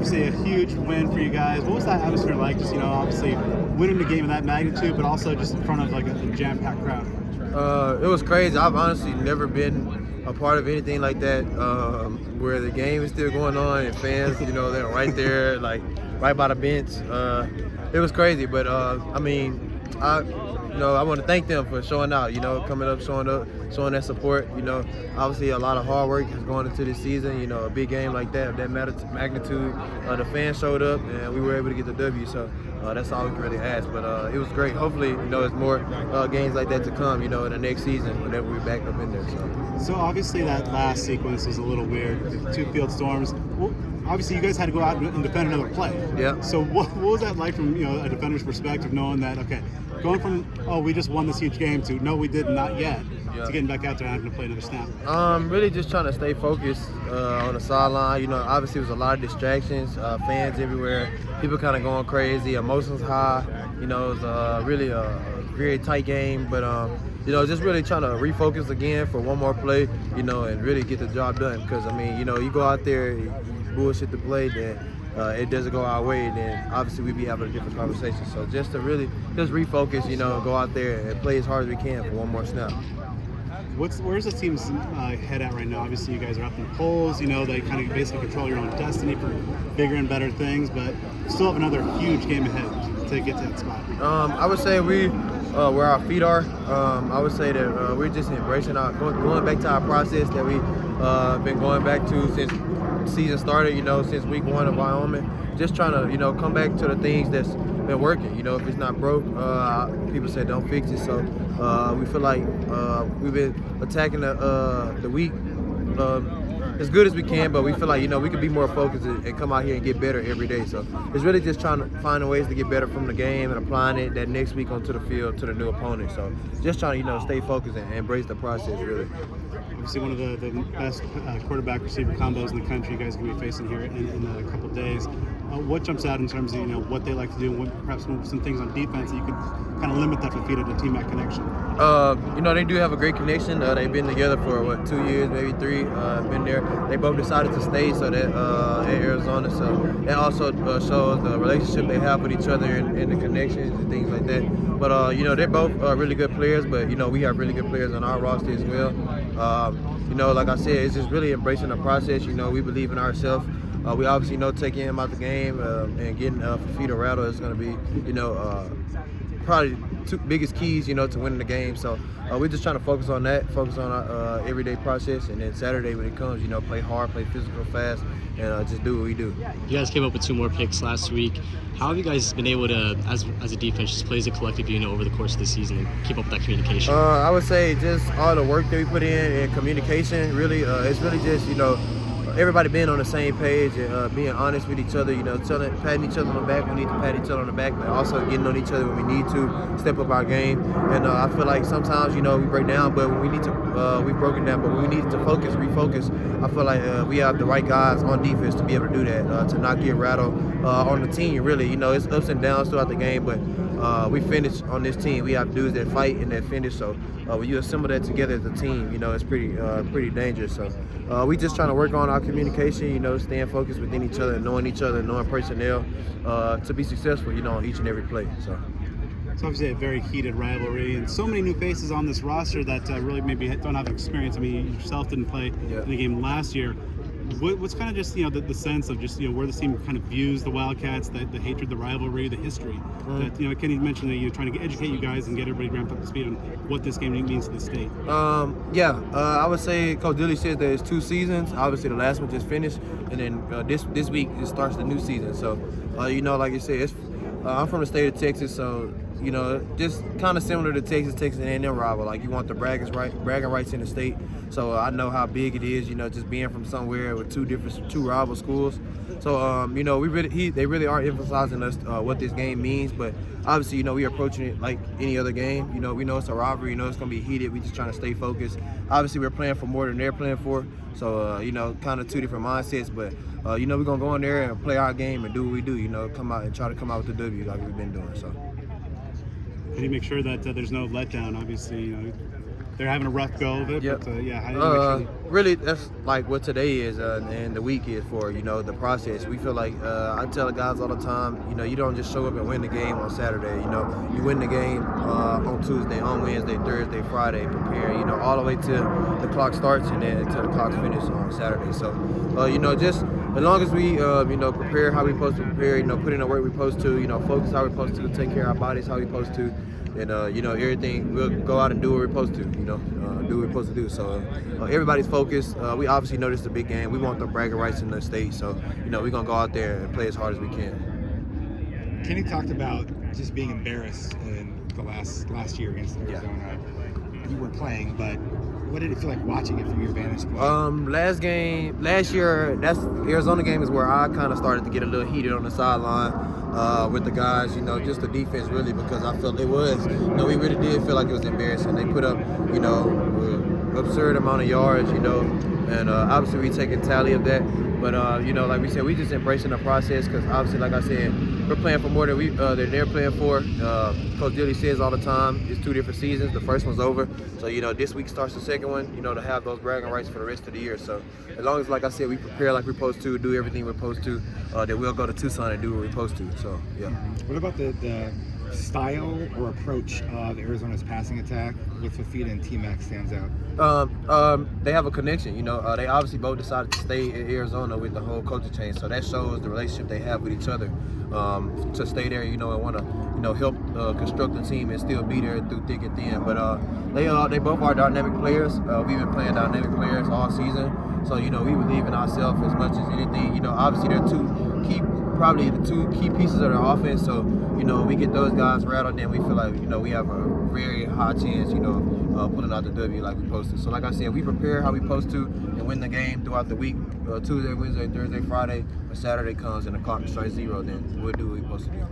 obviously a huge win for you guys. What was that atmosphere like? Just, obviously winning the game of that magnitude, but also just in front of like a jam-packed crowd. It was crazy. I've honestly never been a part of anything like that, where the game is still going on and fans, they're right there, like right by the bench. It was crazy, but I want to thank them for showing out, coming up, showing that support. Obviously a lot of hard work is going into this season. A big game like that, of that magnitude, the fans showed up and we were able to get the W. So that's all we can really ask. But it was great. Hopefully, there's more games like that to come, in the next season whenever we're back up in there. So obviously that last sequence was a little weird. The 2 field storms. Well, obviously you guys had to go out and defend another play. Yeah. So what was that like from a defender's perspective, knowing that going from we just won this huge game to no we did not yet, to getting back out there and having to play another snap? Really just trying to stay focused on the sideline. Obviously it was a lot of distractions, fans everywhere, people kind of going crazy, emotions high. It was really a very tight game, but just really trying to refocus again for one more play, and really get the job done. Because you go out there, you bullshit the play, then it doesn't go our way, then obviously we'd be having a different conversation. So just to really just refocus, go out there and play as hard as we can for one more snap. Where's the team's head at right now? Obviously, you guys are up in the polls. They kind of basically control your own destiny for bigger and better things, but still have another huge game ahead to get to that spot. I would say where our feet are. I would say that we're just embracing going back to our process that we've been going back to since the season started. Since week 1 of Wyoming, just trying to come back to the things that's been working. If it's not broke, people say don't fix it. So we feel like we've been attacking the week as good as we can, but we feel like we could be more focused and come out here and get better every day. So it's really just trying to find ways to get better from the game and applying it that next week onto the field to the new opponent. So just trying to stay focused and embrace the process, really. Obviously one of the best quarterback receiver combos in the country you guys are going to be facing here in a couple of days. What jumps out in terms of what they like to do, and perhaps some things on defense that you could kind of limit that for feet of the team-back connection? They do have a great connection. They've been together for 2 years, maybe 3. Been there. They both decided to stay in Arizona. So that also shows the relationship they have with each other and the connections and things like that. But they're both really good players. But we have really good players on our roster as well. Like I said, it's just really embracing the process. We believe in ourselves. We obviously taking him out the game and getting Fafita Rattle is going to be, probably 2 biggest keys, to winning the game. So we're just trying to focus on that, focus on our everyday process, and then Saturday when it comes, play hard, play physical, fast, and just do what we do. You guys came up with 2 more picks last week. How have you guys been able to, as a defense, just play as a collective unit over the course of the season and keep up with that communication? I would say just all the work that we put in and communication. Really, it's really just everybody being on the same page and being honest with each other, patting each other on the back when we need to pat each other on the back, but also getting on each other when we need to step up our game. And I feel like sometimes, we break down, but when we need to, we've broken down, but when we need to refocus, I feel like we have the right guys on defense to be able to do that, to not get rattled on the team, really. It's ups and downs throughout the game, but we finish on this team. We have dudes that fight and that finish, so when you assemble that together as a team, it's pretty dangerous. So we just trying to work on our communication, staying focused within each other, knowing personnel to be successful, on each and every play. So it's obviously a very heated rivalry, and so many new faces on this roster that really maybe don't have experience. I mean, you yourself didn't play in the game last year. What's kind of just the sense of just where the team kind of views the Wildcats, the hatred, the rivalry, the history. That Kenny mentioned that you're trying to educate you guys and get everybody ramped up to speed on what this game means to the state. I would say Coach Dilly said that it's 2 seasons. Obviously, the last one just finished, and then this week it starts the new season. So, like you said, I'm from the state of Texas, so just kind of similar to Texas and A&M rival. Like, you want the bragging rights in the state. So I know how big it is, just being from somewhere with 2 rival schools. So they really are emphasizing us what this game means. But obviously, we're approaching it like any other game. We know it's a rivalry. It's going to be heated. We're just trying to stay focused. Obviously, we're playing for more than they're playing for. So kind of 2 different mindsets. But we're going to go in there and play our game and do what we do. Come out and try to come out with the W like we've been doing. So. Can you make sure that there's no letdown? Obviously, they're having a rough go of it. Yep. But yeah, how do you make sure? Really, that's like what today is and the week is for, the process. We feel like, I tell the guys all the time, you don't just show up and win the game on Saturday. You win the game on Tuesday, on Wednesday, Thursday, Friday, prepare, all the way till the clock starts and then until the clock's finished on Saturday. So, just as long as we, prepare how we're supposed to prepare, put in the work we're supposed to, focus how we're supposed to, take care of our bodies how we're supposed to, and, everything, we'll go out and do what we're supposed to, do what we're supposed to do. So everybody's focused. We obviously know this is a big game. We want the bragging rights in the state. So, we're going to go out there and play as hard as we can. Kenny talked about just being embarrassed in the last year against Arizona. You were playing, but what did it feel like watching it from your vantage point? Last year, that's Arizona game is where I kind of started to get a little heated on the sideline with the guys, just the defense really, because I felt it was, we really did feel like it was embarrassing. They put up, absurd amount of yards, and obviously we take a tally of that. But, like we said, we just embracing the process because obviously, like I said, we're playing for more than they're playing for. Coach Dilly says all the time, it's 2 different seasons. The first one's over. So, this week starts the second one, to have those bragging rights for the rest of the year. So, as long as, like I said, we prepare like we're supposed to, do everything we're supposed to, then we'll go to Tucson and do what we're supposed to. So, yeah. What about the style or approach of Arizona's passing attack with Fafita and T-Mac stands out? They have a connection, they obviously both decided to stay in Arizona with the whole culture change, so that shows the relationship they have with each other, to stay there, and want to, help construct the team and still be there through thick and thin. But they both are dynamic players. We've been playing dynamic players all season, so we believe in ourselves as much as anything. Obviously they're probably the 2 key pieces of the offense, so we get those guys rattled, then we feel like we have a very high chance pulling out the W like we supposed to. So like I said, we prepare how we supposed to and win the game throughout the week, Tuesday, Wednesday, Thursday, Friday. When Saturday comes and the clock strikes 0, then we'll do what we're supposed to do.